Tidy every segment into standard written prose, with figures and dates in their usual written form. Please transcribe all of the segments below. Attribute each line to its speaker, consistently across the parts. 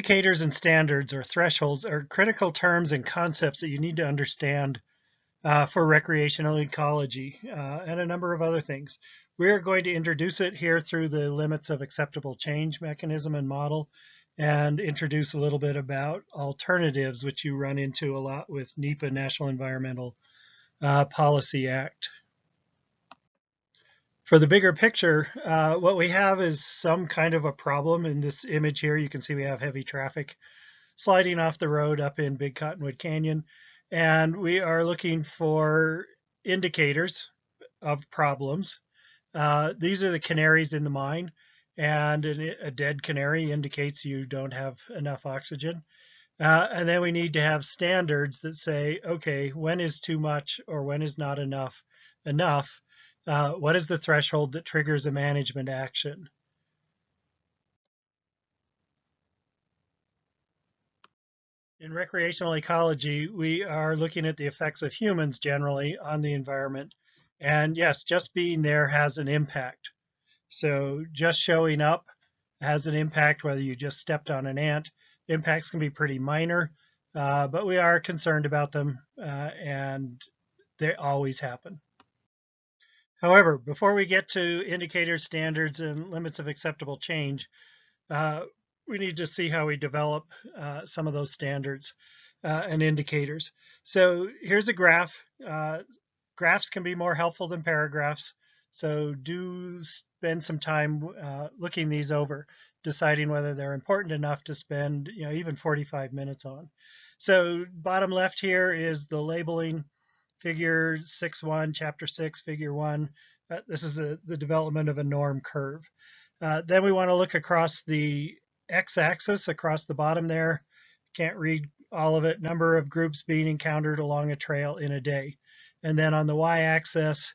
Speaker 1: Indicators and standards or thresholds are critical terms and concepts that you need to understand for recreational ecology and a number of other things. We are going to introduce it here through the limits of acceptable change mechanism and model, and introduce a little bit about alternatives, which you run into a lot with NEPA, National Environmental Policy Act. For the bigger picture, what we have is some kind of a problem. In this image here, you can see we have heavy traffic sliding off the road up in Big Cottonwood Canyon, and we are looking for indicators of problems. These are the canaries in the mine, and a dead canary indicates you don't have enough oxygen. And then we need to have standards that say, okay, when is too much or when is not enough? What is the threshold that triggers a management action? In recreational ecology, we are looking at the effects of humans generally on the environment. And yes, just being there has an impact. So just showing up has an impact, whether you just stepped on an ant. Impacts can be pretty minor, but we are concerned about them, and they always happen. However, before we get to indicators, standards, and limits of acceptable change, we need to see how we develop some of those standards and indicators. So here's a graph. Graphs can be more helpful than paragraphs. So do spend some time looking these over, deciding whether they're important enough to spend even 45 minutes on. So bottom left here is the labeling, figure 6.1, chapter 6, figure 1. This is the development of a norm curve. Then we want to look across the x-axis across the bottom there. Can't read all of it. Number of groups being encountered along a trail in a day. And then on the y-axis,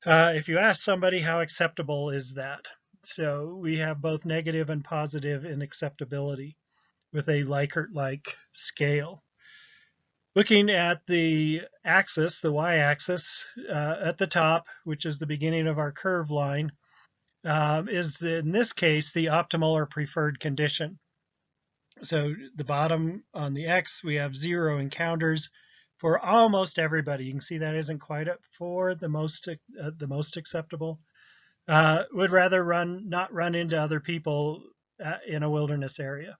Speaker 1: if you ask somebody how acceptable is that? So we have both negative and positive in acceptability with a Likert-like scale. Looking at the axis, the y-axis, at the top, which is the beginning of our curve line, is in this case the optimal or preferred condition. So the bottom on the X, we have 0 encounters for almost everybody. You can see that isn't quite up for the most acceptable. Would rather not run into other people in a wilderness area.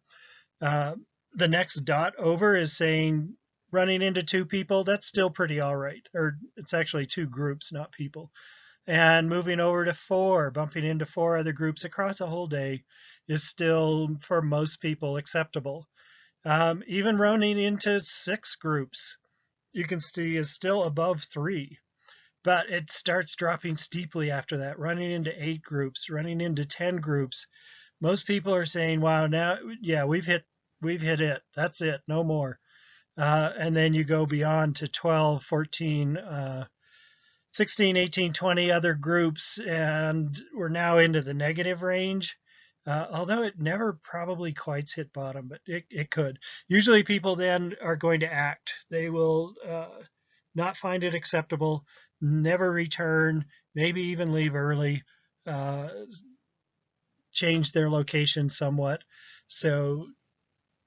Speaker 1: The next dot over is saying running into 2 people, that's still pretty all right. Or it's actually 2 groups, not people. And moving over to 4, bumping into 4 other groups across a whole day is still, for most people, acceptable. Even running into 6 groups, you can see is still above 3. But it starts dropping steeply after that, running into 8 groups, running into 10 groups. Most people are saying, wow, now, yeah, we've hit it. That's it, no more. And then you go beyond to 12, 14, 16, 18, 20 other groups, and we're now into the negative range. Although it never probably quite hit bottom, but it could. Usually people then are going to act. They will not find it acceptable, never return, maybe even leave early, uh, change their location somewhat. So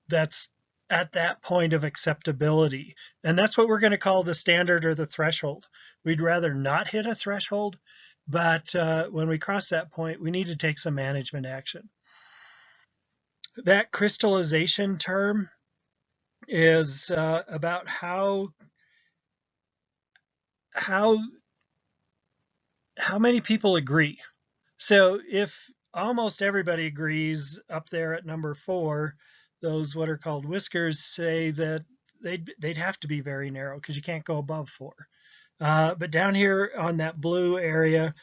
Speaker 1: that's at that point of acceptability. And that's what we're going to call the standard or the threshold. We'd rather not hit a threshold, but when we cross that point, we need to take some management action. That crystallization term is about how many people agree. So if almost everybody agrees up there at number 4, those what are called whiskers say that they'd have to be very narrow because you can't go above 4. But down here on that blue area,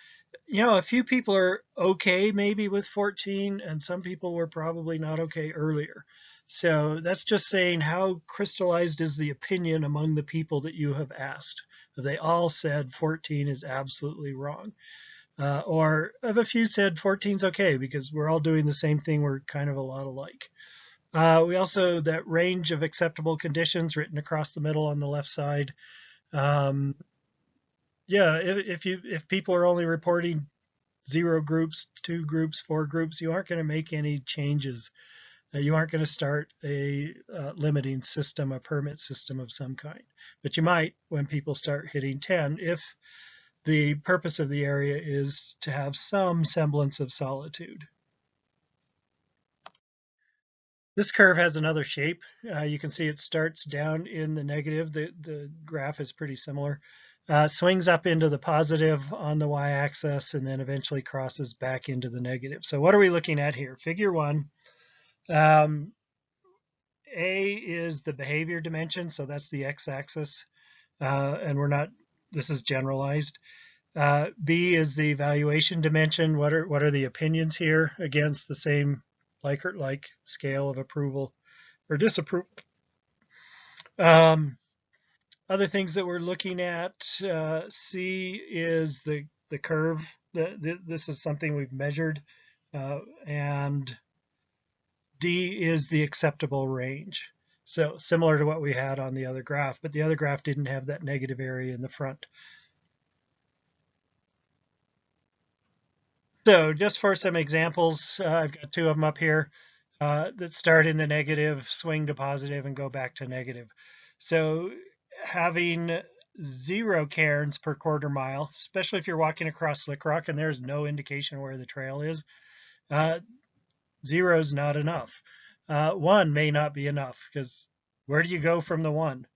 Speaker 1: a few people are okay maybe with 14, and some people were probably not okay earlier. So that's just saying how crystallized is the opinion among the people that you have asked. They all said 14 is absolutely wrong. Or if a few said 14 is okay because we're all doing the same thing, we're kind of a lot alike. We also, that range of acceptable conditions written across the middle on the left side. If people are only reporting 0 groups, 2 groups, 4 groups, you aren't going to make any changes You aren't going to start a limiting system, a permit system of some kind. But you might when people start hitting 10 if the purpose of the area is to have some semblance of solitude. This curve has another shape. You can see it starts down in the negative. The graph is pretty similar. Swings up into the positive on the y-axis and then eventually crosses back into the negative. So what are we looking at here? Figure 1. Um, A is the behavior dimension, so that's the x-axis, and this is generalized. B is the evaluation dimension. What are the opinions here against the same Likert-like scale of approval or disapproval? Um, Other things that we're looking at, C is the curve. This is something we've measured, and D is the acceptable range. So similar to what we had on the other graph, but the other graph didn't have that negative area in the front. So just for some examples, I've got 2 of them up here that start in the negative, swing to positive, and go back to negative. So having 0 cairns per quarter mile, especially if you're walking across slick rock and there's no indication where the trail is, 0 is not enough. 1 may not be enough because where do you go from the 1?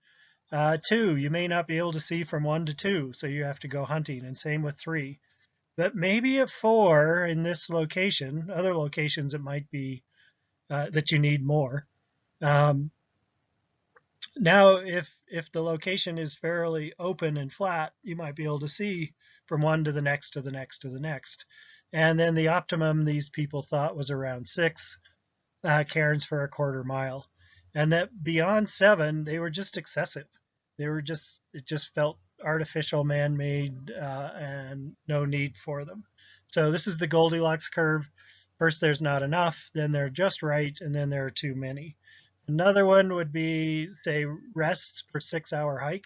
Speaker 1: 2, you may not be able to see from 1 to 2, so you have to go hunting, and same with 3. But maybe at 4 in this location, other locations it might be that you need more. Now, if the location is fairly open and flat, you might be able to see from 1 to the next to the next to the next. And then the optimum these people thought was around 6 cairns for a quarter mile. And that beyond 7, they were just excessive. It just felt artificial, man-made, and no need for them. So this is the Goldilocks curve. First, there's not enough, then they're just right, and then there are too many. Another one would be, say, rests per 6-hour hike.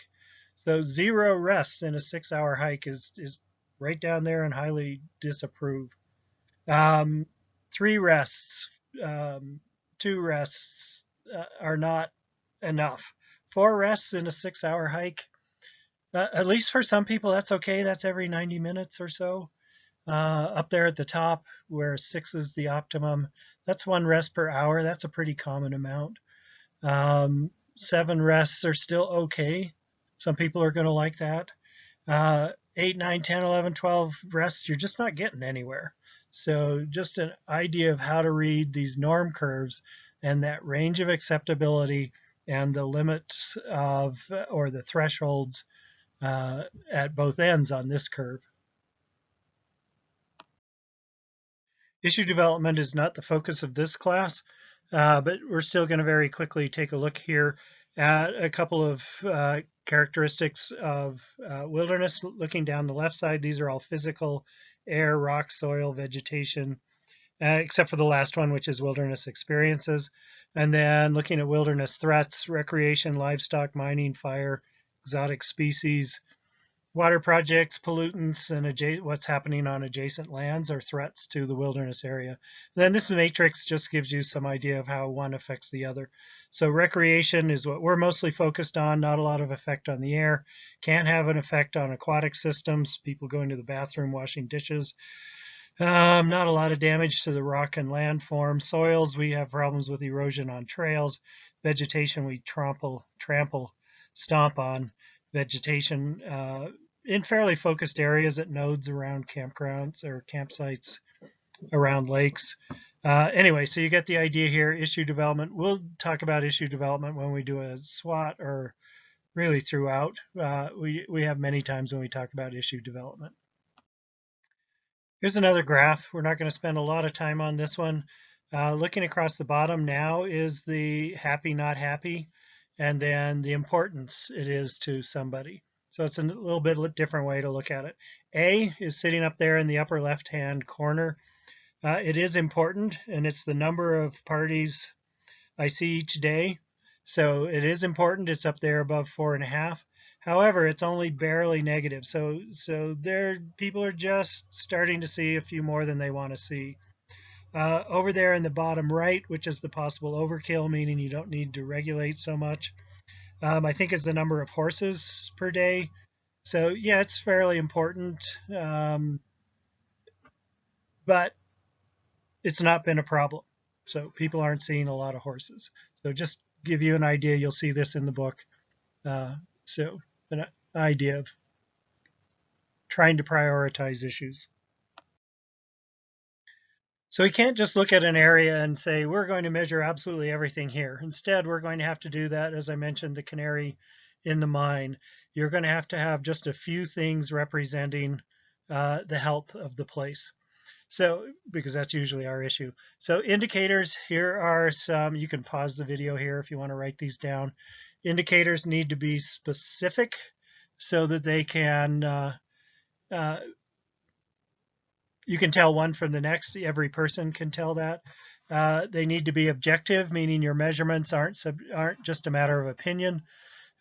Speaker 1: So 0 rests in a 6-hour hike is right down there and highly disapproved. 3 rests, 2 rests are not enough. 4 rests in a 6-hour hike, at least for some people, that's okay. That's every 90 minutes or so. Up there at the top, where 6 is the optimum, that's 1 rest per hour. That's a pretty common amount. 7 rests are still okay. Some people are going to like that. 8, 9, 10, 11, 12 rests, you're just not getting anywhere. So just an idea of how to read these norm curves and that range of acceptability and the limits of, or the thresholds at both ends on this curve. Issue development is not the focus of this class, but we're still going to very quickly take a look here at a couple of characteristics of wilderness. Looking down the left side, these are all physical: air, rock, soil, vegetation, except for the last one, which is wilderness experiences. And then looking at wilderness threats: recreation, livestock, mining, fire, exotic species, water projects, pollutants, and what's happening on adjacent lands are threats to the wilderness area. And then this matrix just gives you some idea of how one affects the other. So recreation is what we're mostly focused on, not a lot of effect on the air. Can have an effect on aquatic systems, people going to the bathroom, washing dishes. Not a lot of damage to the rock and landform. Soils, we have problems with erosion on trails. Vegetation, we trample, stomp on. Vegetation in fairly focused areas at nodes around campgrounds or campsites around lakes. Anyway, so you get the idea here. Issue development. We'll talk about issue development when we do a SWOT, or really throughout. We have many times when we talk about issue development. Here's another graph. We're not going to spend a lot of time on this one. Looking across the bottom now is the happy, not happy, and then the importance it is to somebody. So it's a little bit different way to look at it. A is sitting up there in the upper left-hand corner. It is important, and it's the number of parties I see each day. So it is important. It's up there above 4.5. However, it's only barely negative. So people are just starting to see a few more than they want to see. Over there in the bottom right, which is the possible overkill, meaning you don't need to regulate so much, I think is the number of horses per day. So yeah, it's fairly important, but it's not been a problem. So people aren't seeing a lot of horses. So just give you an idea, you'll see this in the book. Uh, so an idea of trying to prioritize issues. So we can't just look at an area and say, we're going to measure absolutely everything here. Instead, we're going to have to do that, as I mentioned, the canary in the mine. You're going to have just a few things representing the health of the place. So, because that's usually our issue. So indicators, here are some, you can pause the video here if you want to write these down. Indicators need to be specific so that they can, you can tell one from the next. Every person can tell that. They need to be objective, meaning your measurements aren't just a matter of opinion.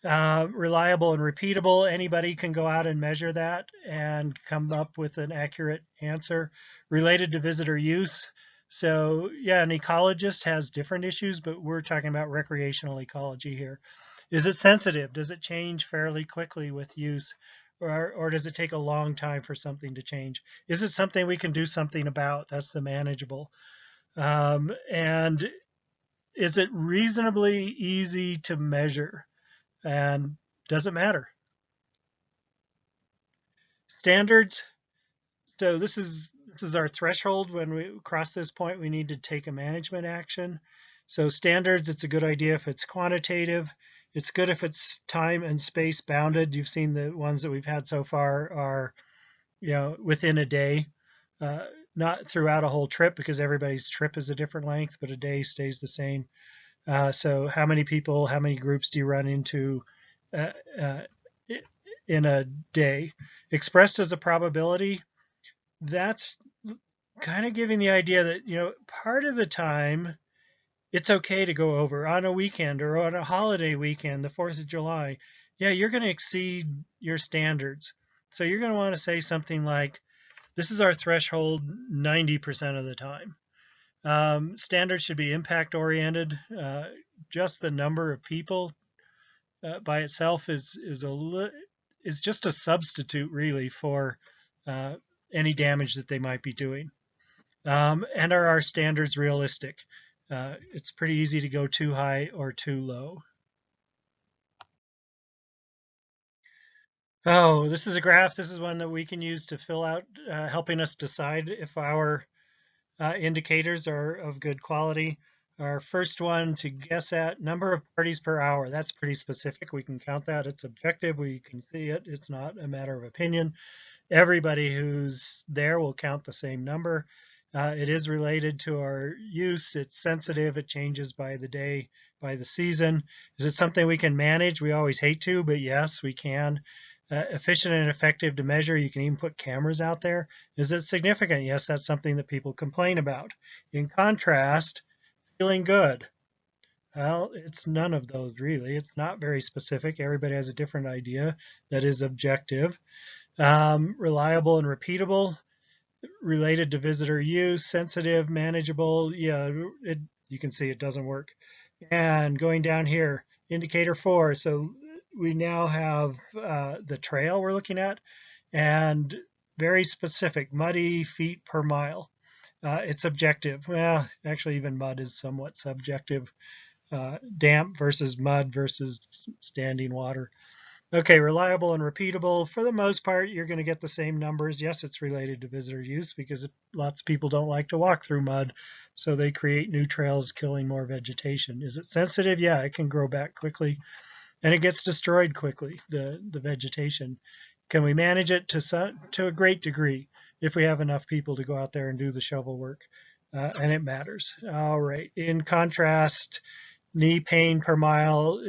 Speaker 1: Reliable and repeatable. Anybody can go out and measure that and come up with an accurate answer. Related to visitor use. So yeah, an ecologist has different issues, but we're talking about recreational ecology here. Is it sensitive? Does it change fairly quickly with use? Or does it take a long time for something to change? Is it something we can do something about? That's the manageable. And is it reasonably easy to measure? And does it matter? Standards. So this is our threshold. When we cross this point, we need to take a management action. So standards, it's a good idea if it's quantitative. It's good if it's time and space bounded. You've seen the ones that we've had so far are, within a day, not throughout a whole trip, because everybody's trip is a different length, but a day stays the same. So how many people, how many groups do you run into uh, uh, in a day? Expressed as a probability, that's kind of giving the idea that, part of the time it's okay to go over on a weekend or on a holiday weekend, the 4th of July. Yeah, you're going to exceed your standards. So you're going to want to say something like, this is our threshold 90% of the time. Standards should be impact oriented. Just the number of people by itself is just a substitute really for uh, any damage that they might be doing. And are our standards realistic? It's pretty easy to go too high or too low. Oh, this is a graph. This is one that we can use to fill out, helping us decide if our indicators are of good quality. Our first one to guess at, number of parties per hour. That's pretty specific. We can count that. It's objective. We can see it. It's not a matter of opinion. Everybody who's there will count the same number. It is related to our use. It's sensitive. It changes by the day, by the season. Is it something we can manage? We always hate to, but yes, we can. Efficient and effective to measure. You can even put cameras out there. Is it significant? Yes, that's something that people complain about. In contrast, feeling good. Well, it's none of those really. It's not very specific. Everybody has a different idea that is objective. Reliable and repeatable, related to visitor use, sensitive, manageable. Yeah, you can see it doesn't work. And going down here, indicator 4. So we now have the trail we're looking at, and very specific, muddy feet per mile. It's objective. Well, actually, even mud is somewhat subjective. Damp versus mud versus standing water. Okay, reliable and repeatable. For the most part, you're going to get the same numbers. Yes, it's related to visitor use because lots of people don't like to walk through mud, so they create new trails, killing more vegetation. Is it sensitive? Yeah, it can grow back quickly, and it gets destroyed quickly, the vegetation. Can we manage it to a great degree if we have enough people to go out there and do the shovel work? And it matters. All right. In contrast, knee pain per mile,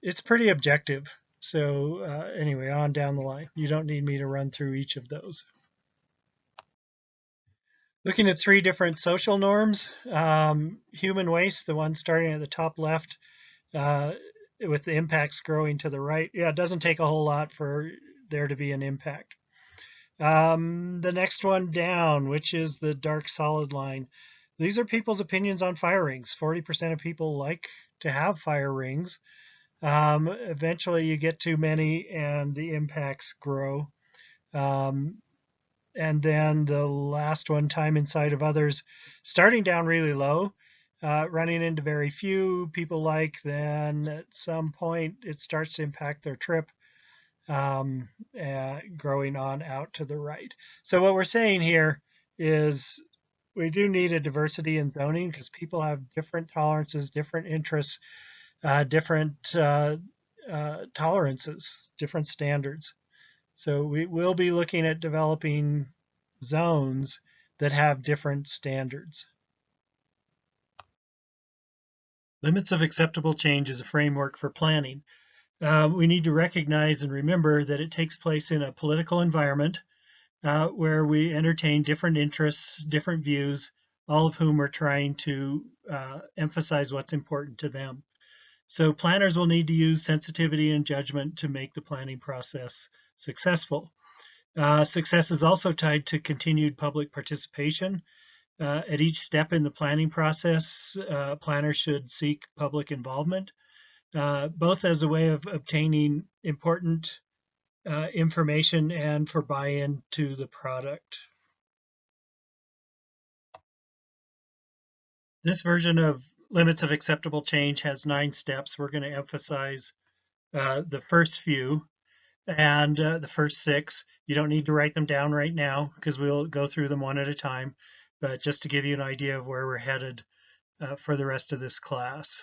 Speaker 1: it's pretty objective. So anyway, on down the line. You don't need me to run through each of those. Looking at 3 different social norms, human waste, the one starting at the top left, uh, with the impacts growing to the right. Yeah, it doesn't take a whole lot for there to be an impact. The next one down, which is the dark solid line. These are people's opinions on fire rings. 40% of people like to have fire rings. Eventually, you get too many and the impacts grow. Um, and then the last one, time inside of others, starting down really low, running into very few people like, then at some point it starts to impact their trip, growing on out to the right. So what we're saying here is we do need a diversity in zoning because people have different tolerances, different interests, different tolerances, different standards. So we will be looking at developing zones that have different standards. Limits of acceptable change is a framework for planning. We need to recognize and remember that it takes place in a political environment where we entertain different interests, different views, all of whom are trying to emphasize what's important to them. So planners will need to use sensitivity and judgment to make the planning process successful. Success is also tied to continued public participation. At each step in the planning process, planners should seek public involvement, both as a way of obtaining important information and for buy-in to the product. This version of limits of acceptable change has 9 steps. We're going to emphasize the first few and the first 6. You don't need to write them down right now because we'll go through them one at a time, but just to give you an idea of where we're headed for the rest of this class.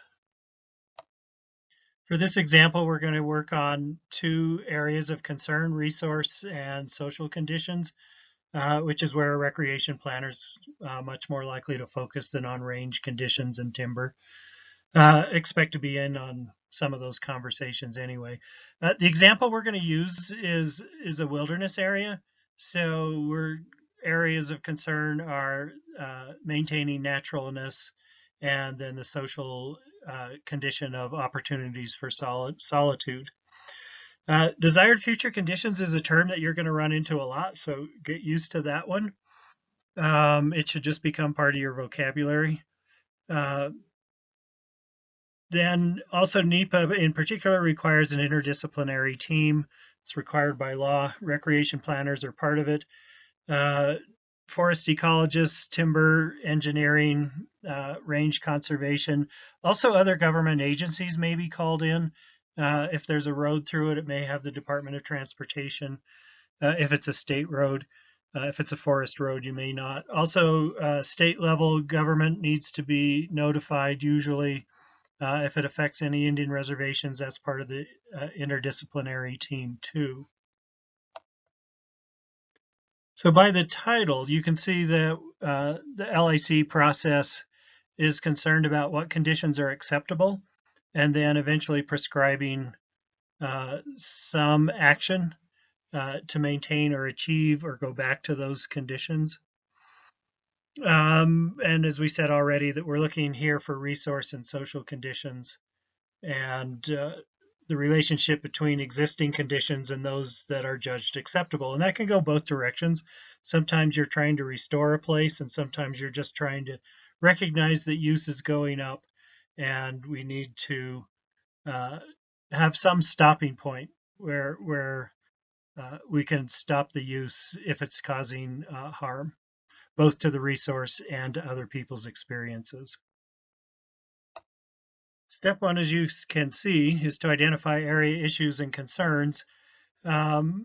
Speaker 1: For this example, we're going to work on 2 areas of concern, resource and social conditions, which is where a recreation planner's much more likely to focus than on range conditions and timber. Expect to be in on some of those conversations anyway. The example we're going to use is a wilderness area. So areas of concern are maintaining naturalness and then the social condition of opportunities for solitude. Desired future conditions is a term that you're going to run into a lot, so get used to that one. It should just become part of your vocabulary. Then also NEPA in particular requires an interdisciplinary team. It's required by law. Recreation planners are part of it. Forest ecologists, timber engineering, range conservation. Also other government agencies may be called in. If there's a road through it, it may have the Department of Transportation. If it's a state road, if it's a forest road, you may not. Also, state level government needs to be notified usually. If it affects any Indian reservations, that's part of the interdisciplinary team too. So by the title, you can see that the LAC process is concerned about what conditions are acceptable and then eventually prescribing some action to maintain or achieve or go back to those conditions. And as we said already, that we're looking here for resource and social conditions and the relationship between existing conditions and those that are judged acceptable. And that can go both directions. Sometimes you're trying to restore a place, and sometimes you're just trying to recognize that use is going up, and we need to have some stopping point where we can stop the use if it's causing harm, both to the resource and to other people's experiences. Step 1, as you can see, is to identify area issues and concerns. The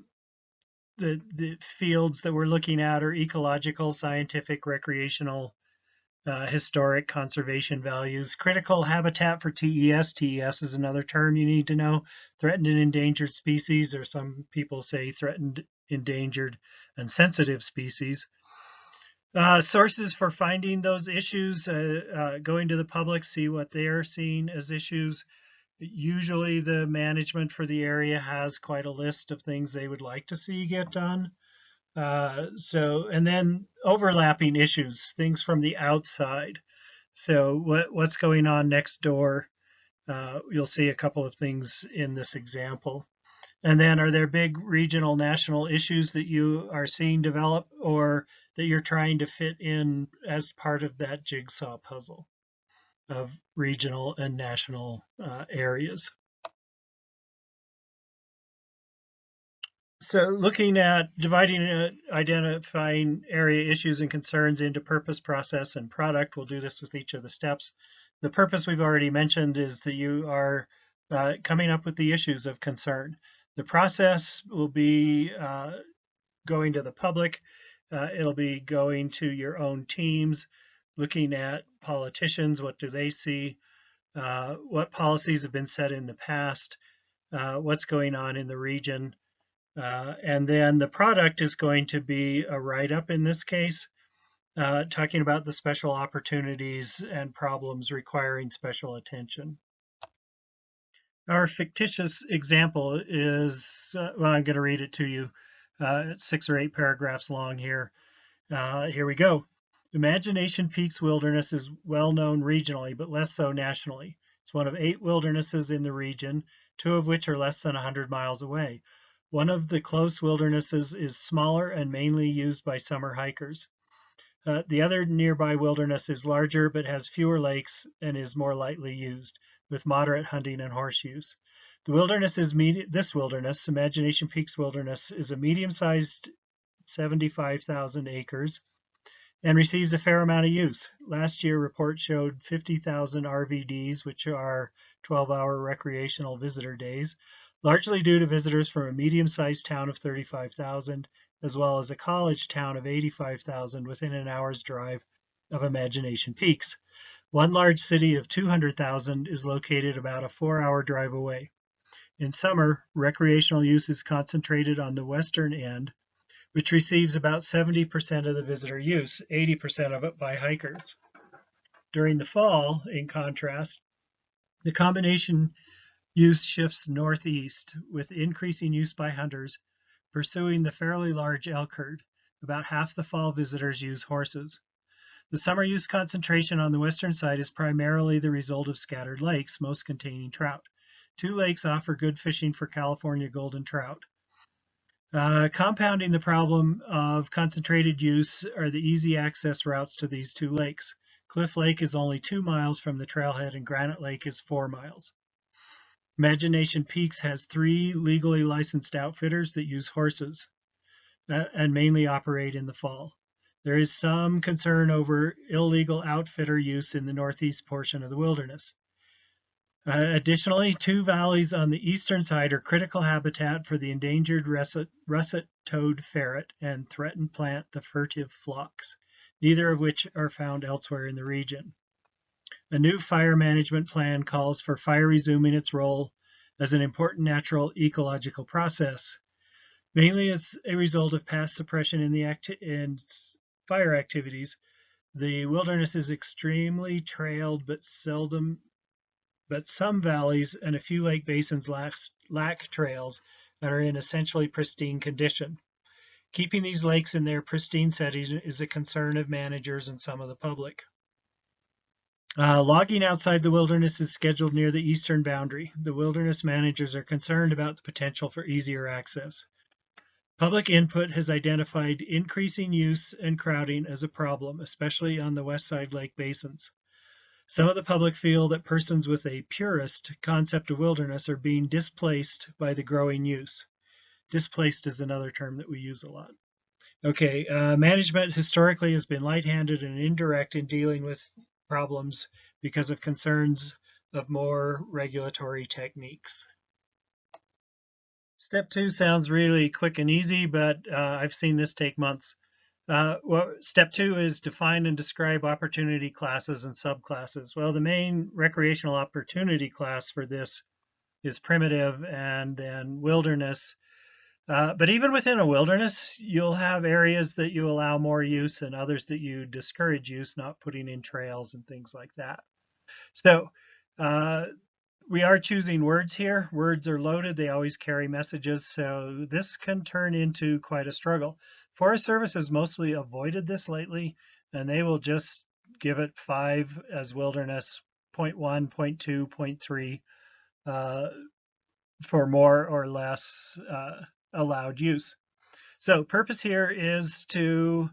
Speaker 1: fields that we're looking at are ecological, scientific, recreational, historic, conservation values. Critical habitat for TES. TES is another term you need to know. Threatened and endangered species, or some people say threatened, endangered, and sensitive species. Sources for finding those issues, going to the public, see what they're seeing as issues. Usually the management for the area has quite a list of things they would like to see get done. And then overlapping issues, things from the outside. So what's going on next door? You'll see a couple of things in this example. And then are there big regional national issues that you are seeing develop or that you're trying to fit in as part of that jigsaw puzzle of regional and national areas? So looking at dividing, identifying area issues and concerns into purpose, process, and product, we'll do this with each of the steps. The purpose we've already mentioned is that you are coming up with the issues of concern. The process will be going to the public. It'll be going to your own teams, looking at politicians, what do they see, what policies have been set in the past, what's going on in the region, and then the product is going to be a write-up in this case, talking about the special opportunities and problems requiring special attention. Our fictitious example is, well, I'm going to read it to you. It's 6 or 8 paragraphs long here. Here we go. Imagination Peaks Wilderness is well known regionally, but less so nationally. It's one of 8 wildernesses in the region, 2 of which are less than 100 miles away. One of the close wildernesses is smaller and mainly used by summer hikers. The other nearby wilderness is larger but has fewer lakes and is more lightly used, with moderate hunting and horse use. This wilderness, Imagination Peaks Wilderness, is a medium-sized 75,000 acres and receives a fair amount of use. Last year, reports showed 50,000 RVDs, which are 12-hour recreational visitor days, largely due to visitors from a medium-sized town of 35,000, as well as a college town of 85,000 within an hour's drive of Imagination Peaks. One large city of 200,000 is located about a 4-hour drive away. In summer, recreational use is concentrated on the western end, which receives about 70% of the visitor use, 80% of it by hikers. During the fall, in contrast, the combination use shifts northeast, with increasing use by hunters pursuing the fairly large elk herd. About half the fall visitors use horses. The summer use concentration on the western side is primarily the result of scattered lakes, most containing trout. 2 lakes offer good fishing for California golden trout. Compounding the problem of concentrated use are the easy access routes to these 2 lakes. Cliff Lake is only 2 miles from the trailhead and Granite Lake is 4 miles. Imagination Peaks has 3 legally licensed outfitters that use horses and mainly operate in the fall. There is some concern over illegal outfitter use in the northeast portion of the wilderness. Additionally, 2 valleys on the eastern side are critical habitat for the endangered russet-toed ferret and threatened plant, the furtive phlox, neither of which are found elsewhere in the region. A new fire management plan calls for fire resuming its role as an important natural ecological process, mainly as a result of past suppression in fire activities. The wilderness is extremely trailed, but some valleys and a few lake basins lack trails that are in essentially pristine condition. Keeping these lakes in their pristine settings is a concern of managers and some of the public. Logging outside the wilderness is scheduled near the eastern boundary. The wilderness managers are concerned about the potential for easier access. Public input has identified increasing use and crowding as a problem, especially on the west side lake basins. Some of the public feel that persons with a purist concept of wilderness are being displaced by the growing use. Displaced is another term that we use a lot. Okay, management historically has been light-handed and indirect in dealing with problems because of concerns of more regulatory techniques. Step 2 sounds really quick and easy, but I've seen this take months. Step 2 is define and describe opportunity classes and subclasses. Well, the main recreational opportunity class for this is primitive and then wilderness. But even within a wilderness, you'll have areas that you allow more use and others that you discourage use, not putting in trails and things like that. So we are choosing words here. Words are loaded. They always carry messages. So this can turn into quite a struggle. Forest Service has mostly avoided this lately, and they will just give it 5 as wilderness, 0.1, 0.2, 0.3. for more or less allowed use. So purpose here is to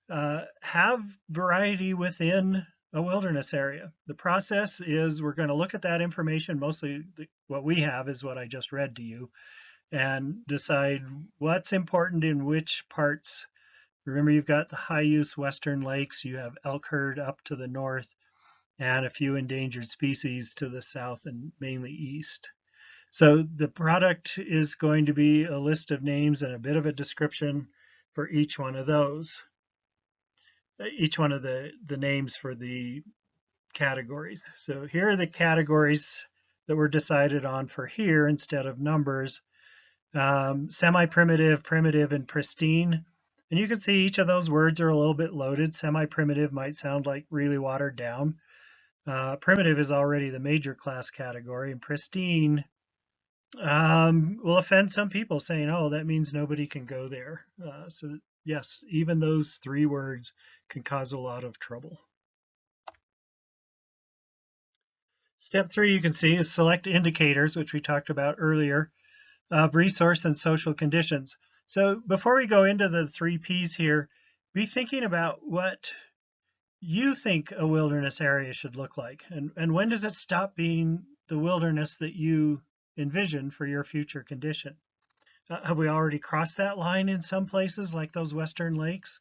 Speaker 1: have variety within a wilderness area. The process is we're going to look at that information, mostly what we have is what I just read to you, and decide what's important in which parts. Remember, you've got the high use western lakes, you have elk herd up to the north, and a few endangered species to the south and mainly east. So the product is going to be a list of names and a bit of a description for each one of those, each one of the names for the categories. So here are the categories that were decided on for here instead of numbers. Semi-primitive, primitive, and pristine. And you can see each of those words are a little bit loaded. Semi-primitive might sound like really watered down. Primitive is already the major class category, and pristine will offend some people saying, oh, that means nobody can go there. So yes, even those three words can cause a lot of trouble. Step 3, you can see, is select indicators, which we talked about earlier, of resource and social conditions. So before we go into the 3 Ps here, be thinking about what you think a wilderness area should look like, and when does it stop being the wilderness that you envision for your future condition? Have we already crossed that line in some places, like those western lakes?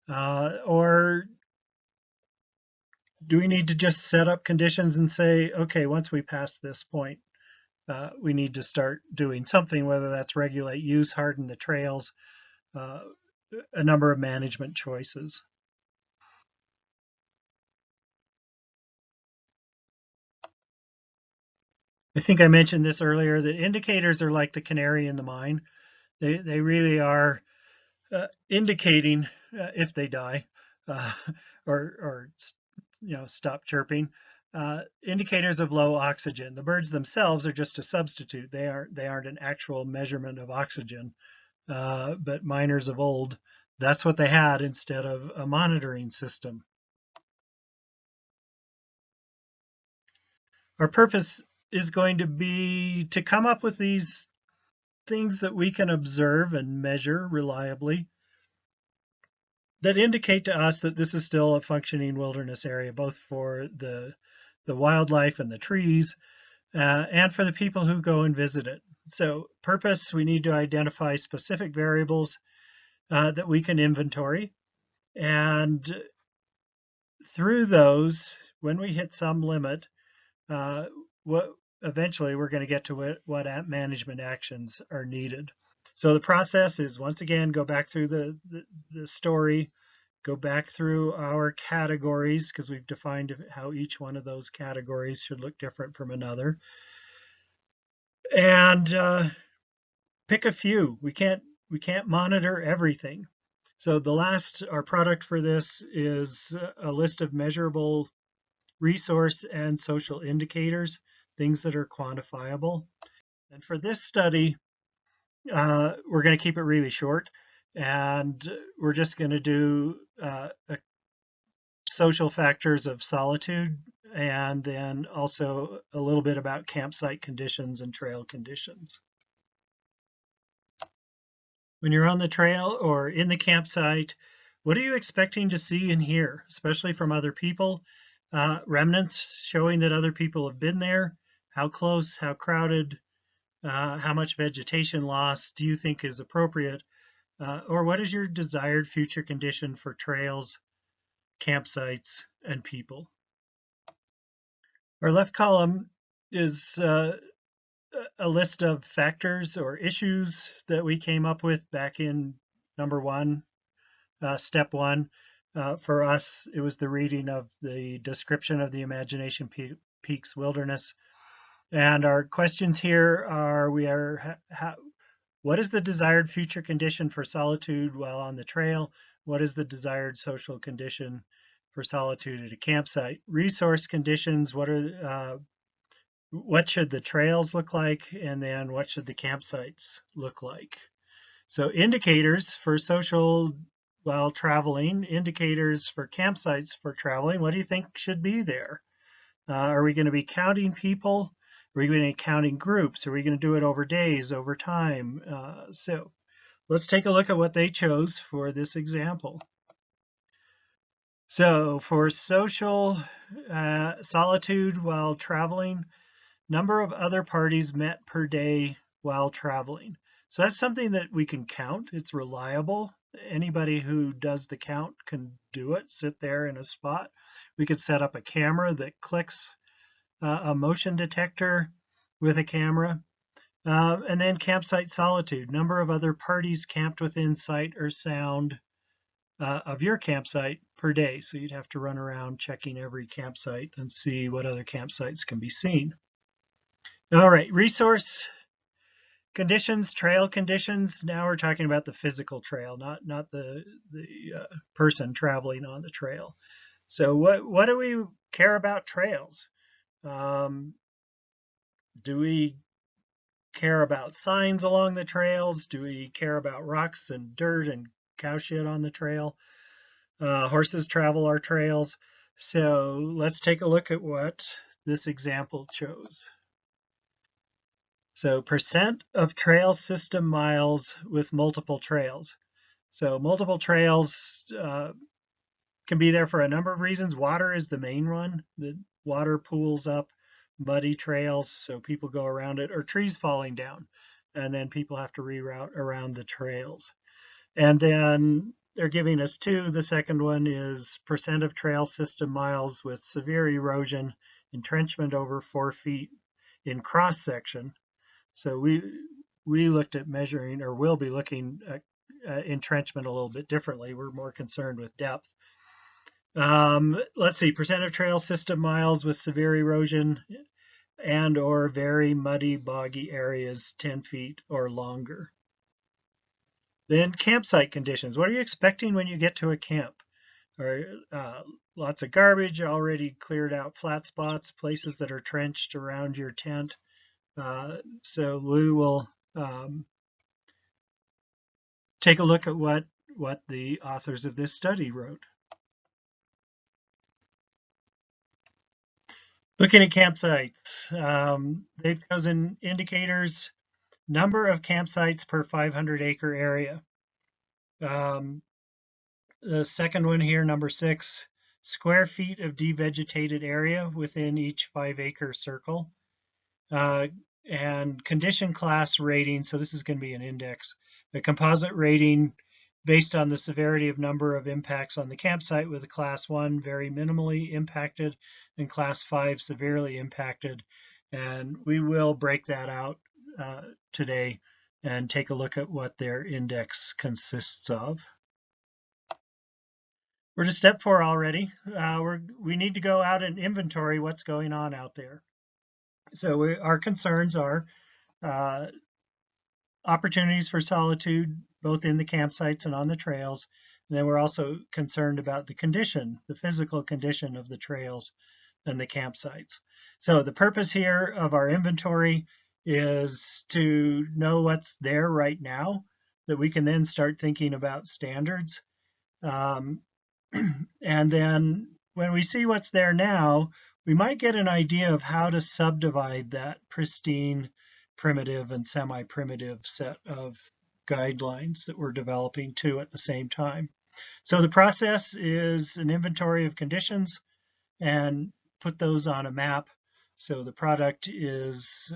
Speaker 1: Or do we need to just set up conditions and say, okay, once we pass this point, we need to start doing something, whether that's regulate use, harden the trails, a number of management choices. I think I mentioned this earlier, that indicators are like the canary in the mine. They really are indicating if they die or stop chirping. Indicators of low oxygen. The birds themselves are just a substitute. They aren't an actual measurement of oxygen. But miners of old, that's what they had instead of a monitoring system. Our purpose is going to be to come up with these things that we can observe and measure reliably that indicate to us that this is still a functioning wilderness area, both for the wildlife and the trees, and for the people who go and visit it. So purpose, we need to identify specific variables that we can inventory. And through those, when we hit some limit, what eventually we're going to get to what management actions are needed. So the process is, once again, go back through the story, go back through our categories, because we've defined how each one of those categories should look different from another, and pick a few. We can't monitor everything. So our product for this is a list of measurable resource and social indicators, things that are quantifiable. And for this study, we're going to keep it really short, and we're just going to do social factors of solitude, and then also a little bit about campsite conditions and trail conditions. When you're on the trail or in the campsite, what are you expecting to see and hear, especially from other people? Remnants showing that other people have been there. How close, how crowded, how much vegetation loss do you think is appropriate? Or what is your desired future condition for trails, campsites, and people? Our left column is a list of factors or issues that we came up with back in number 1, step 1. For us, it was the reading of the description of the Imagination Peaks Wilderness. And our questions here are, what is the desired future condition for solitude while on the trail? What is the desired social condition for solitude at a campsite? Resource conditions, what should the trails look like? And then what should the campsites look like? So indicators for social while traveling, indicators for campsites for traveling. What do you think should be there? Are we going to be counting people? Are we going to be counting groups? Are we going to do it over days, over time? So let's take a look at what they chose for this example. So for social solitude while traveling, number of other parties met per day while traveling. So that's something that we can count. It's reliable. Anybody who does the count can do it, sit there in a spot. We could set up a camera that clicks a motion detector with a camera. And then campsite solitude, number of other parties camped within sight or sound of your campsite per day. So you'd have to run around checking every campsite and see what other campsites can be seen. All right, resource conditions, trail conditions. Now we're talking about the physical trail, not the person traveling on the trail. So what do we care about trails? Do we care about signs along the trails? Do we care about rocks and dirt and cow shit on the trail? Horses travel our trails. So let's take a look at what this example chose. So percent of trail system miles with multiple trails. So multiple trails can be there for a number of reasons. Water is the main one. The water pools up muddy trails, so people go around it, or trees falling down, and then people have to reroute around the trails. And then they're giving us two. The second one is percent of trail system miles with severe erosion, entrenchment over 4 feet in cross section. So we looked at measuring, or will be looking at entrenchment a little bit differently. We're more concerned with depth. Let's see, percent of trail system miles with severe erosion and or very muddy, boggy areas 10 feet or longer. Then campsite conditions. What are you expecting when you get to a camp? Or lots of garbage, already cleared out flat spots, places that are trenched around your tent. So we will take a look at what the authors of this study wrote. Looking at campsites, they've chosen indicators, number of campsites per 500-acre area. The second one here, number 6, square feet of devegetated area within each 5-acre circle. And condition class rating, so this is going to be an index, a composite rating based on the severity of number of impacts on the campsite, with a class 1 very minimally impacted and class 5 severely impacted. And we will break that out today and take a look at what their index consists of. We're to step 4 already. We need to go out and inventory what's going on out there. So our concerns are opportunities for solitude, both in the campsites and on the trails. And then we're also concerned about the condition, the physical condition of the trails and the campsites. So the purpose here of our inventory is to know what's there right now, that we can then start thinking about standards. And then when we see what's there now, we might get an idea of how to subdivide that pristine, primitive, and semi-primitive set of guidelines that we're developing too at the same time. So the process is an inventory of conditions and put those on a map. So the product is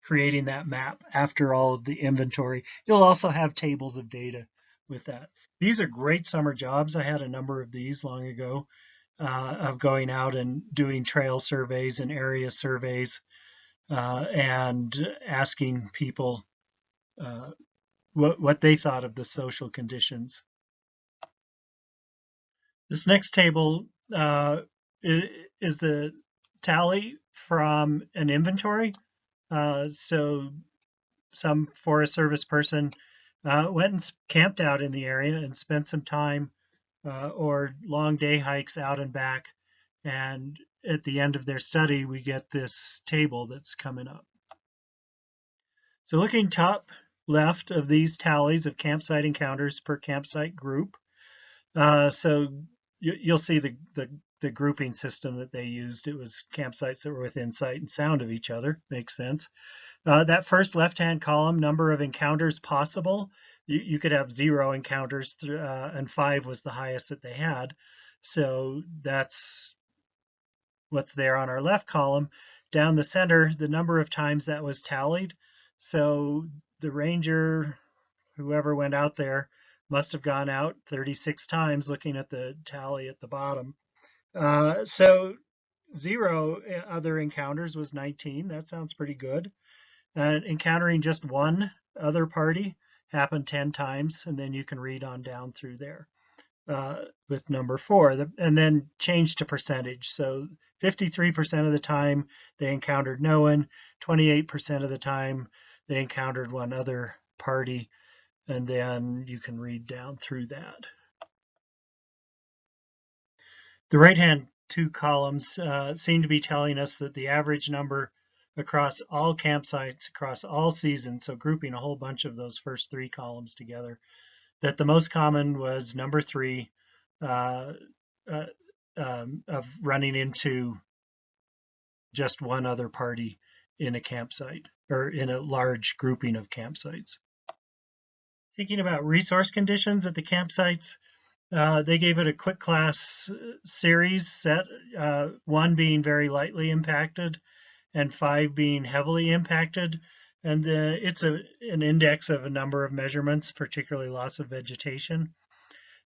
Speaker 1: creating that map after all of the inventory. You'll also have tables of data with that. These are great summer jobs. I had a number of these long ago of going out and doing trail surveys and area surveys and asking people what they thought of the social conditions. This next table is the tally from an inventory. So some Forest Service person went and camped out in the area and spent some time or long day hikes out and back. And at the end of their study, we get this table that's coming up. So looking top left of these tallies of campsite encounters per campsite group. So you'll see the the grouping system that they used. It was campsites that were within sight and sound of each other. Makes sense. That first left-hand column, number of encounters possible, you could have 0 encounters, and 5 was the highest that they had. So that's what's there on our left column. Down the center, the number of times that was tallied. So the ranger, whoever went out there, must have gone out 36 times, looking at the tally at the bottom. So 0 other encounters was 19. That sounds pretty good. Encountering just one other party happened 10 times, and then you can read on down through there with number 4, and then change to percentage. So 53% of the time they encountered no one, 28% of the time they encountered one other party, and then you can read down through that. The right-hand 2 columns seem to be telling us that the average number across all campsites, across all seasons, so grouping a whole bunch of those first 3 columns together, that the most common was number 3, of running into just one other party in a campsite or in a large grouping of campsites. Thinking about resource conditions at the campsites, they gave it a quick class series set, 1 being very lightly impacted and 5 being heavily impacted. And it's an index of a number of measurements, particularly loss of vegetation.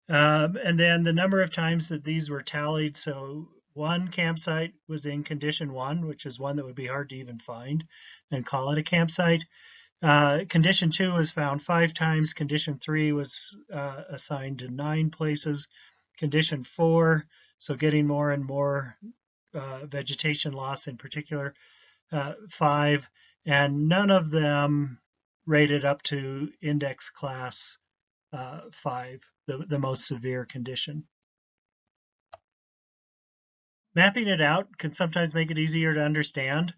Speaker 1: And then the number of times that these were tallied. So 1 campsite was in condition 1, which is one that would be hard to even find and call it a campsite. Condition 2 was found 5 times. Condition 3 was assigned to 9 places. Condition 4, so getting more and more vegetation loss in particular, 5, and none of them rated up to index class 5, the most severe condition. Mapping it out can sometimes make it easier to understand.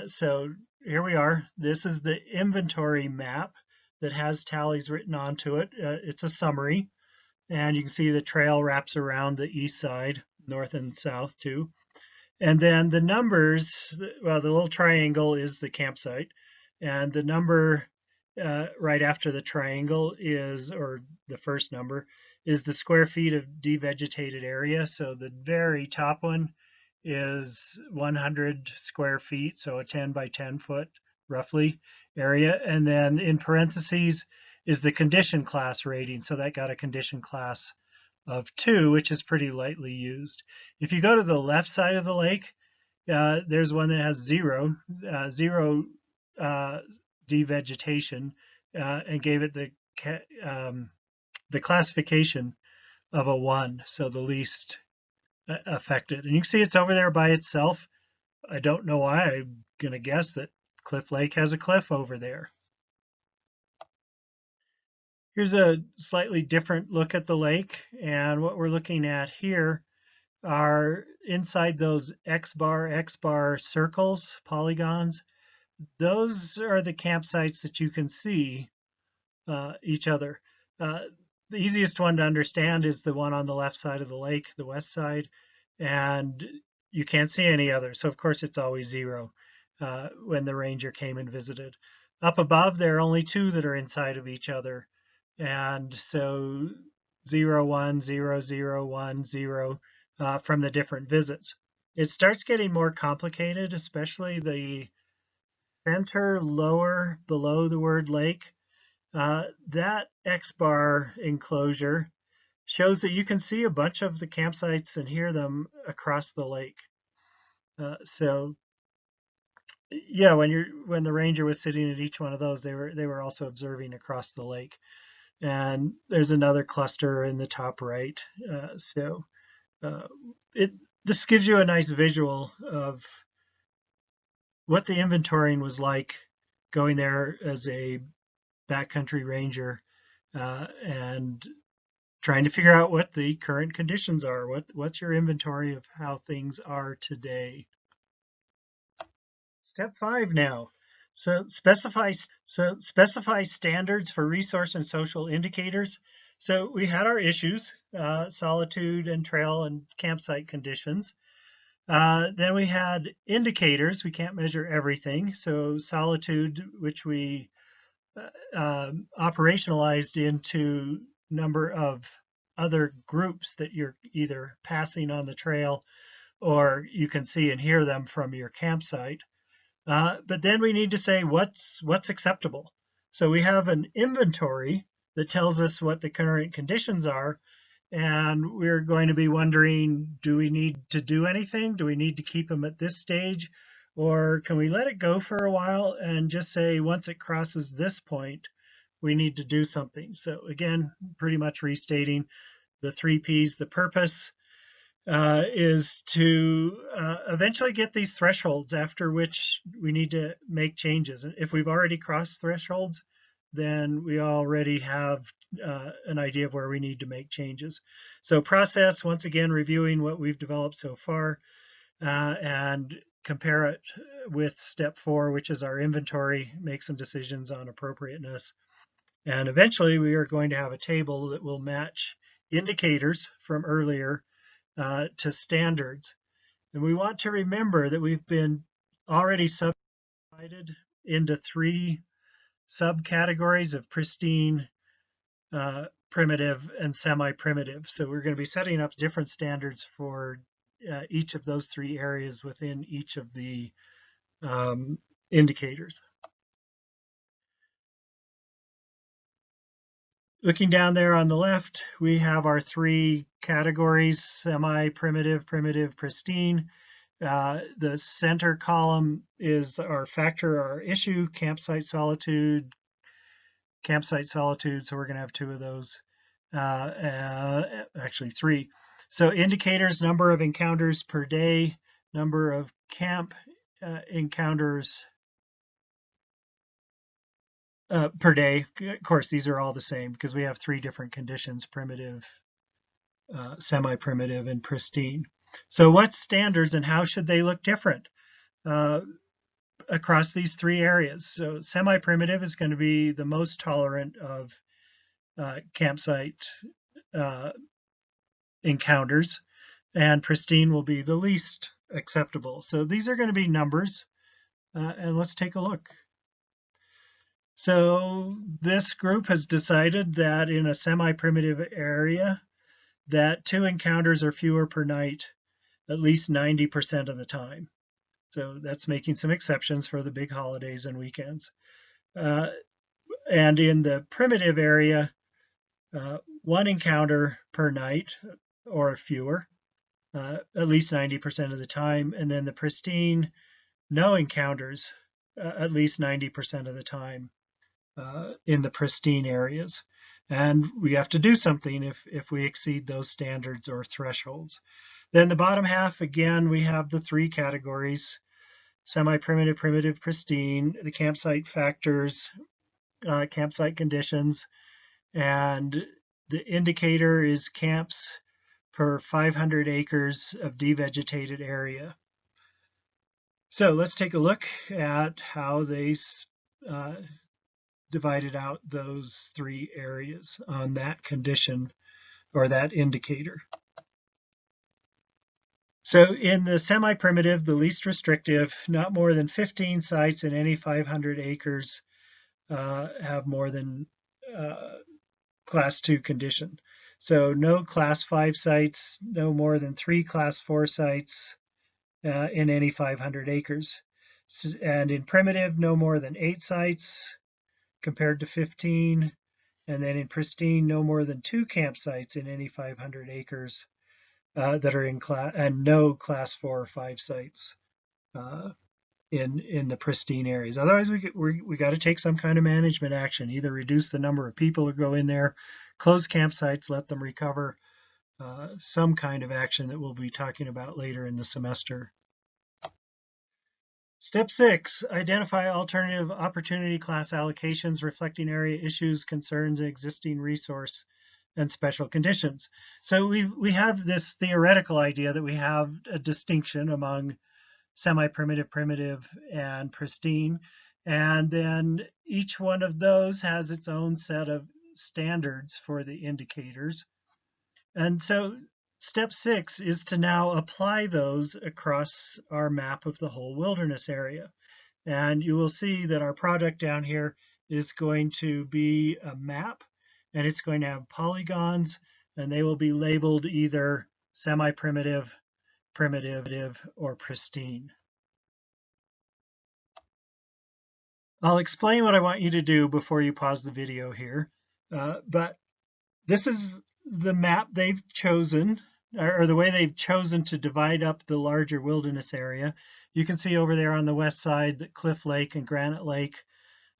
Speaker 1: So here we are. This is the inventory map that has tallies written onto it. It's a summary, and you can see the trail wraps around the east side, north and south too. And then the numbers, well, the little triangle is the campsite, and the number right after the triangle is, or the first number, is the square feet of devegetated area. So the very top one is 100 square feet, so a 10 by 10 foot roughly area. And then in parentheses is the condition class rating. So that got a condition class of 2, which is pretty lightly used. If you go to the left side of the lake, there's one that has 0 devegetation, and gave it the classification of a 1, so the least affected. And you can see it's over there by itself. I don't know why. I'm going to guess that Cliff Lake has a cliff over there. Here's a slightly different look at the lake, and what we're looking at here are inside those X bar circles, polygons. Those are the campsites that you can see each other. The easiest one to understand is the one on the left side of the lake, the west side, and you can't see any others. So of course it's always 0 when the ranger came and visited. Up above, there are only 2 that are inside of each other. And so 0, 1, 0, 0, 1, 0 from the different visits. It starts getting more complicated, especially the center lower below the word lake. That X bar enclosure shows that you can see a bunch of the campsites and hear them across the lake. So yeah, when the ranger was sitting at each one of those, they were also observing across the lake. And there's another cluster in the top right. This gives you a nice visual of what the inventorying was like going there as a backcountry ranger and trying to figure out what the current conditions are. What's your inventory of how things are today? Step 5 now. So specify standards for resource and social indicators. So we had our issues, solitude and trail and campsite conditions. Then we had indicators. We can't measure everything. So solitude, which we operationalized into number of other groups that you're either passing on the trail or you can see and hear them from your campsite. But then we need to say what's acceptable. So we have an inventory that tells us what the current conditions are, and we're going to be wondering, do we need to do anything? Do we need to keep them at this stage? Or can we let it go for a while and just say once it crosses this point, we need to do something? So again, pretty much restating the three P's. The purpose is to eventually get these thresholds after which we need to make changes. If we've already crossed thresholds, then we already have an idea of where we need to make changes. So process, once again, reviewing what we've developed so far and compare it with step 4, which is our inventory, make some decisions on appropriateness. And eventually we are going to have a table that will match indicators from earlier to standards. And we want to remember that we've been already subdivided into 3 subcategories of pristine, primitive, and semi-primitive. So we're going to be setting up different standards for each of those 3 areas within each of the indicators. Looking down there on the left, we have our 3 categories: semi-primitive, primitive, pristine. The center column is our factor, our issue, campsite solitude, so we're going to have 2 of those, actually 3. So indicators, number of encounters per day, number of camp encounters per day. Of course, these are all the same because we have 3 different conditions: primitive, semi-primitive, and pristine. So what standards and how should they look different across these 3 areas? So semi-primitive is going to be the most tolerant of campsite encounters, and pristine will be the least acceptable. So these are going to be numbers, and let's take a look. So this group has decided that in a semi-primitive area, that 2 encounters or fewer per night at least 90% of the time. So that's making some exceptions for the big holidays and weekends. And in the primitive area, 1 encounter per night or fewer, at least 90% of the time. And then the pristine, no encounters, at least 90% of the time in the pristine areas. And we have to do something if we exceed those standards or thresholds. Then the bottom half, again, we have the 3 categories: semi-primitive, primitive, pristine, the campsite factors, campsite conditions, and the indicator is camps per 500 acres of devegetated area. So let's take a look at how they divided out those 3 areas on that condition or that indicator. So in the semi-primitive, the least restrictive, not more than 15 sites in any 500 acres have more than class 2 condition. So no class 5 sites, no more than 3 class 4 sites in any 500 acres. And in primitive, no more than 8 sites compared to 15. And then in pristine, no more than 2 campsites in any 500 acres that are in class, and no class 4 or 5 sites in the pristine areas. Otherwise, we got to take some kind of management action, either reduce the number of people who go in there, close campsites, let them recover, some kind of action that we'll be talking about later in the semester. Step 6, identify alternative opportunity class allocations reflecting area issues, concerns, existing resource, and special conditions. So we have this theoretical idea that we have a distinction among semi-primitive, primitive, and pristine, and then each one of those has its own set of standards for the indicators. And so step 6 is to now apply those across our map of the whole wilderness area. And you will see that our product down here is going to be a map, and it's going to have polygons, and they will be labeled either semi-primitive, primitive, or pristine. I'll explain what I want you to do before you pause the video here, but this is the map they've chosen, or the way they've chosen to divide up the larger wilderness area. You can see over there on the west side that Cliff Lake and Granite Lake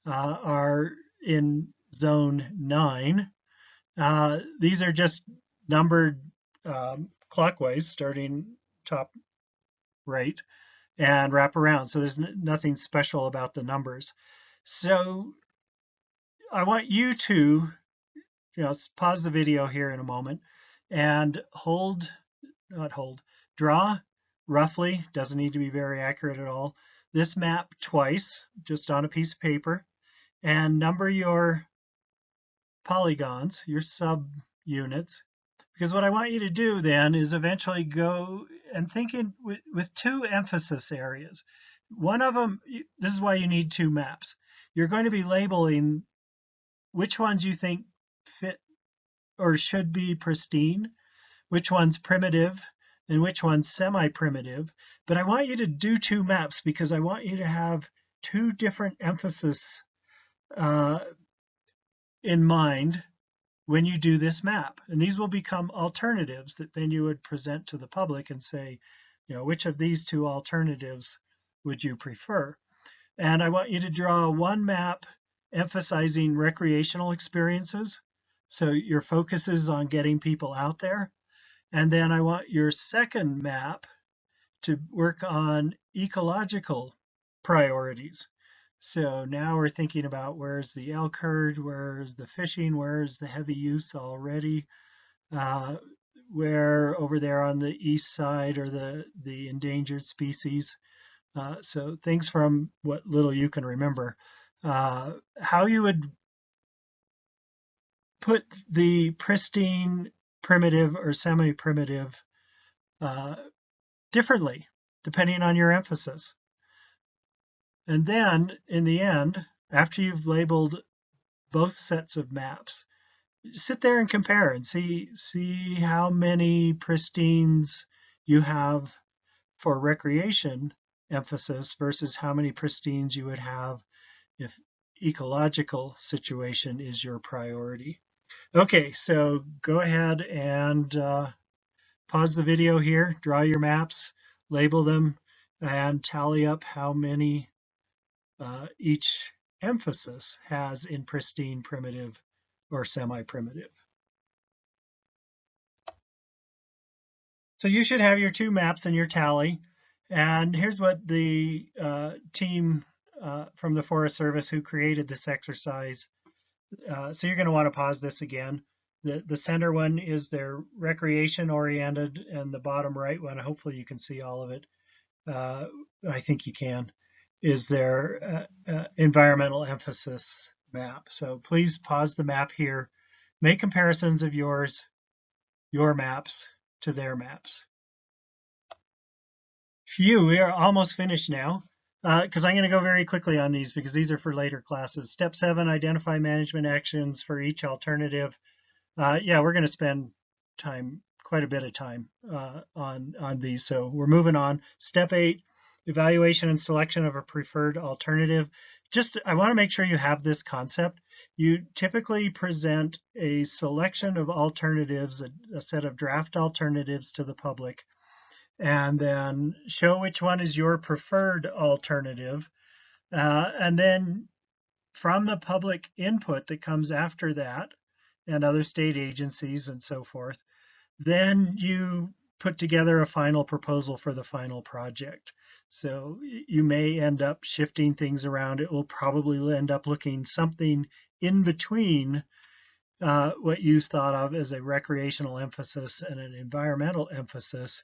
Speaker 1: are in zone 9. These are just numbered clockwise, starting top right and wrap around. So there's nothing special about the numbers. So I want you to pause the video here in a moment and draw roughly, doesn't need to be very accurate at all, this map twice, just on a piece of paper, and number your polygons, your subunits, because what I want you to do then is eventually go and think with 2 emphasis areas. One of them, this is why you need 2 maps. You're going to be labeling which ones you think fit or should be pristine, which one's primitive, and which one's semi-primitive. But I want you to do 2 maps because I want you to have 2 different emphasis in mind when you do this map. And these will become alternatives that then you would present to the public and say, which of these 2 alternatives would you prefer? And I want you to draw one map emphasizing recreational experiences. So your focus is on getting people out there. And then I want your second map to work on ecological priorities. So now we're thinking about where's the elk herd, where's the fishing, where's the heavy use already, where over there on the east side are the endangered species. So things from what little you can remember. How you would put the pristine, primitive, or semi-primitive differently, depending on your emphasis. And then, in the end, after you've labeled both sets of maps, sit there and compare and see how many pristines you have for recreation emphasis versus how many pristines you would have if ecological situation is your priority. Okay, so go ahead and pause the video here, draw your maps, label them, and tally up how many each emphasis has in pristine, primitive, or semi-primitive. So you should have your 2 maps and your tally. And here's what the team from the Forest Service who created this exercise. So you're going to want to pause this again. The center one is their recreation oriented, and the bottom right one, hopefully you can see all of it. I think you can, is their environmental emphasis map. So please pause the map here. Make comparisons of your maps to their maps. Phew, we are almost finished now, because I'm going to go very quickly on these because these are for later classes. Step 7, identify management actions for each alternative. Yeah, we're going to spend quite a bit of time on these, so we're moving on. Step 8, evaluation and selection of a preferred alternative. I want to make sure you have this concept. You typically present a selection of alternatives, a set of draft alternatives to the public, and then show which one is your preferred alternative. And then from the public input that comes after that, and other state agencies and so forth, then you put together a final proposal for the final project. So you may end up shifting things around. It will probably end up looking something in between what you thought of as a recreational emphasis and an environmental emphasis,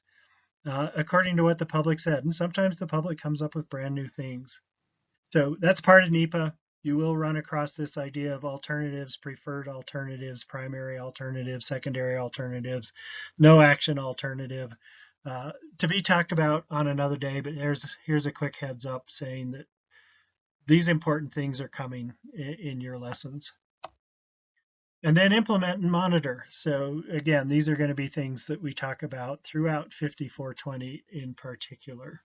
Speaker 1: according to what the public said. And sometimes the public comes up with brand new things. So that's part of NEPA. you will run across this idea of alternatives, preferred alternatives, primary alternatives, secondary alternatives, no action alternative, to be talked about on another day. But here's a quick heads up saying that these important things are coming in your lessons. And then implement and monitor. So again, these are going to be things that we talk about throughout 5420 in particular.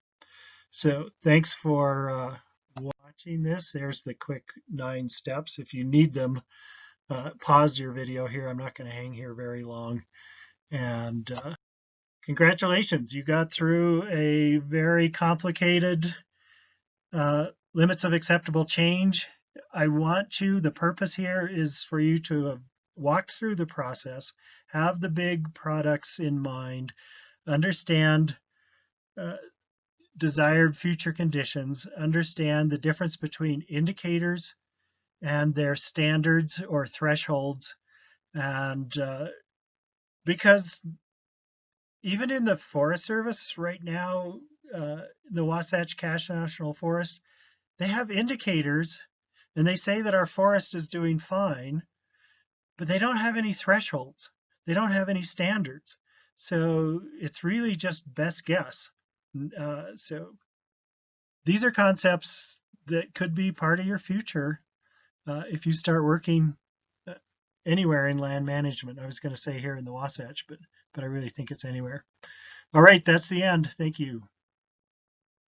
Speaker 1: So thanks for watching this. There's the quick 9 steps. If you need them, pause your video here. I'm not going to hang here very long. And congratulations, you got through a very complicated limits of acceptable change. The purpose here is for you to have walked through the process, have the big products in mind, understand desired future conditions, understand the difference between indicators and their standards or thresholds. And because even in the Forest Service right now, the Wasatch Cache National Forest, they have indicators and they say that our forest is doing fine, but they don't have any thresholds. They don't have any standards. So it's really just best guess. So these are concepts that could be part of your future if you start working anywhere in land management. I was going to say here in the Wasatch, but I really think it's anywhere. All right, that's the end. Thank you.